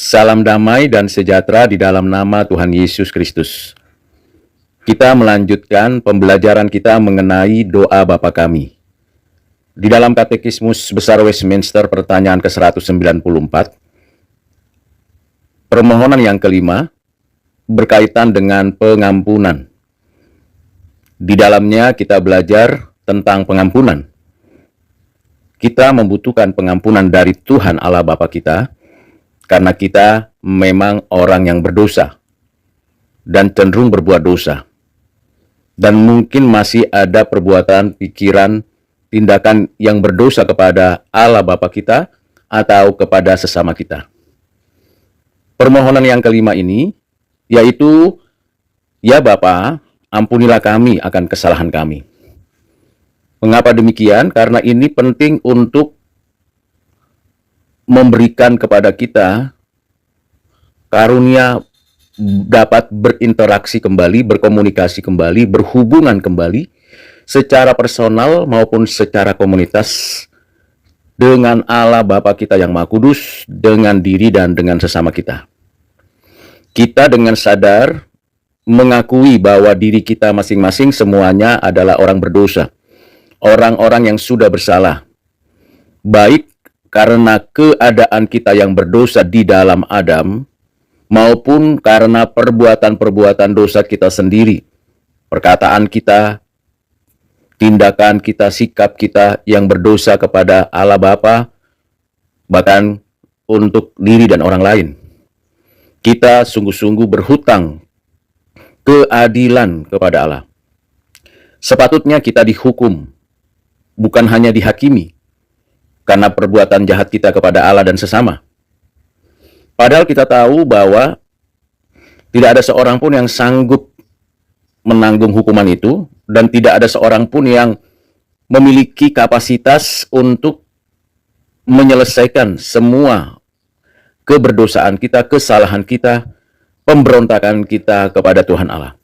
Salam damai dan sejahtera di dalam nama Tuhan Yesus Kristus. Kita melanjutkan pembelajaran kita mengenai doa Bapa kami. Di dalam Katekismus Besar Westminster pertanyaan ke-194, permohonan yang kelima berkaitan dengan pengampunan. Di dalamnya kita belajar tentang pengampunan. Kita membutuhkan pengampunan dari Tuhan Allah Bapa kita, karena kita memang orang yang berdosa dan cenderung berbuat dosa. Dan mungkin masih ada perbuatan, pikiran, tindakan yang berdosa kepada Allah Bapa kita atau kepada sesama kita. Permohonan yang kelima ini yaitu, ya Bapa, ampunilah kami akan kesalahan kami. Mengapa demikian? Karena ini penting untuk memberikan kepada kita karunia dapat berinteraksi kembali, berkomunikasi kembali, berhubungan kembali secara personal maupun secara komunitas dengan Allah Bapa kita yang Maha Kudus, dengan diri dan dengan sesama kita. Kita dengan sadar mengakui bahwa diri kita masing-masing semuanya adalah orang berdosa, orang-orang yang sudah bersalah, baik karena keadaan kita yang berdosa di dalam Adam, maupun karena perbuatan-perbuatan dosa kita sendiri, perkataan kita, tindakan kita, sikap kita yang berdosa kepada Allah Bapa, bahkan untuk diri dan orang lain. Kita sungguh-sungguh berhutang keadilan kepada Allah. Sepatutnya kita dihukum, bukan hanya dihakimi, karena perbuatan jahat kita kepada Allah dan sesama. Padahal kita tahu bahwa tidak ada seorang pun yang sanggup menanggung hukuman itu, dan tidak ada seorang pun yang memiliki kapasitas untuk menyelesaikan semua keberdosaan kita, kesalahan kita, pemberontakan kita kepada Tuhan Allah.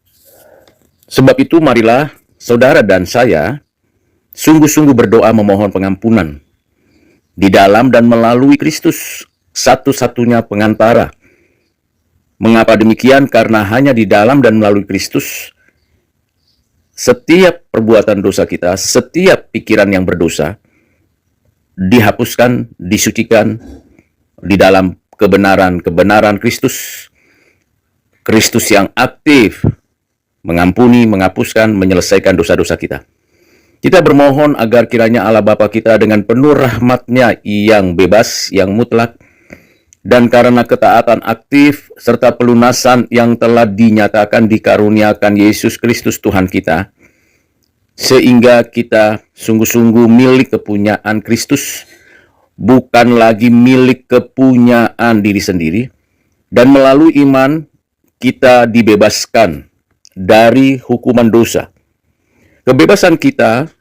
Sebab itu marilah saudara dan saya sungguh-sungguh berdoa memohon pengampunan di dalam dan melalui Kristus, satu-satunya pengantara. Mengapa demikian? Karena hanya di dalam dan melalui Kristus, setiap perbuatan dosa kita, setiap pikiran yang berdosa, dihapuskan, disucikan di dalam kebenaran Kristus. Kristus yang aktif mengampuni, menghapuskan, menyelesaikan dosa-dosa kita. Kita bermohon agar kiranya Allah Bapa kita dengan penuh rahmat-Nya yang bebas, yang mutlak, dan karena ketaatan aktif serta pelunasan yang telah dinyatakan dikaruniakan Yesus Kristus Tuhan kita, sehingga kita sungguh-sungguh milik kepunyaan Kristus, bukan lagi milik kepunyaan diri sendiri, dan melalui iman kita dibebaskan dari hukuman dosa. Kebebasan kita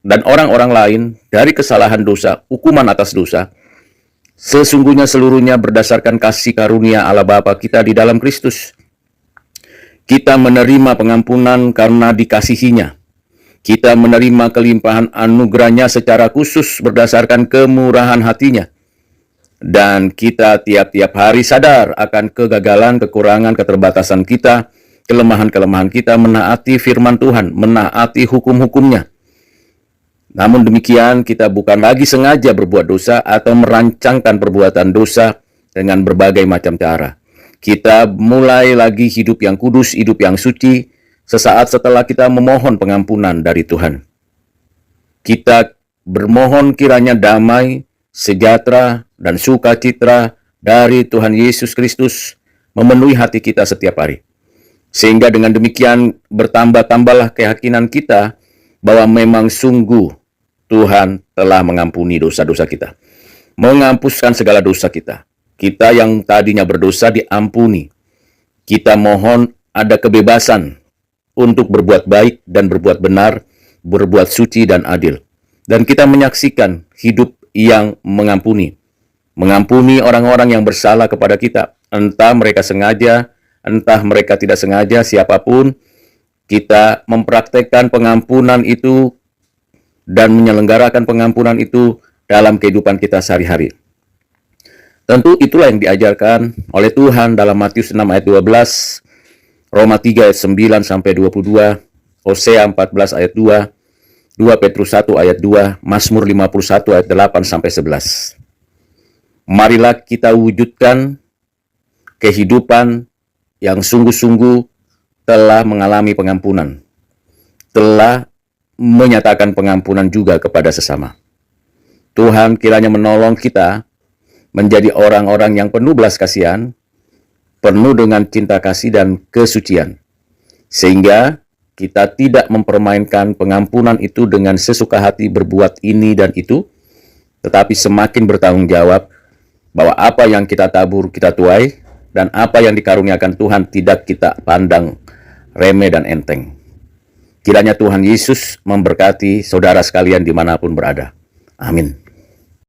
dan orang-orang lain dari kesalahan dosa, hukuman atas dosa, sesungguhnya seluruhnya berdasarkan kasih karunia Allah Bapa kita di dalam Kristus. Kita menerima pengampunan karena dikasihinya. Kita menerima kelimpahan anugerahnya secara khusus berdasarkan kemurahan hatinya. Dan kita tiap-tiap hari sadar akan kegagalan, kekurangan, keterbatasan kita, kelemahan-kelemahan kita menaati firman Tuhan, menaati hukum-hukumnya. Namun demikian, kita bukan lagi sengaja berbuat dosa atau merancangkan perbuatan dosa dengan berbagai macam cara. Kita mulai lagi hidup yang kudus, hidup yang suci, sesaat setelah kita memohon pengampunan dari Tuhan. Kita bermohon kiranya damai, sejahtera, dan sukacita dari Tuhan Yesus Kristus memenuhi hati kita setiap hari. Sehingga dengan demikian bertambah-tambahlah keyakinan kita bahwa memang sungguh Tuhan telah mengampuni dosa-dosa kita, menghapuskan segala dosa kita. Kita yang tadinya berdosa diampuni. Kita mohon ada kebebasan untuk berbuat baik dan berbuat benar, berbuat suci dan adil. Dan kita menyaksikan hidup yang mengampuni. Mengampuni orang-orang yang bersalah kepada kita, entah mereka sengaja, entah mereka tidak sengaja, siapapun, kita mempraktekkan pengampunan itu dan menyelenggarakan pengampunan itu dalam kehidupan kita sehari-hari. Tentu itulah yang diajarkan oleh Tuhan dalam Matius 6 ayat 12, Roma 3 ayat 9 sampai 22, Hosea 14 ayat 2, 2 Petrus 1 ayat 2, Mazmur 51 ayat 8 sampai 11. Marilah kita wujudkan kehidupan yang sungguh-sungguh telah mengalami pengampunan, telah menyatakan pengampunan juga kepada sesama. Tuhan kiranya menolong kita menjadi orang-orang yang penuh belas kasihan, penuh dengan cinta kasih dan kesucian, sehingga kita tidak mempermainkan pengampunan itu dengan sesuka hati berbuat ini dan itu, tetapi semakin bertanggung jawab bahwa apa yang kita tabur kita tuai, dan apa yang dikaruniakan Tuhan tidak kita pandang remeh dan enteng. Kiranya Tuhan Yesus memberkati saudara sekalian dimanapun berada. Amin.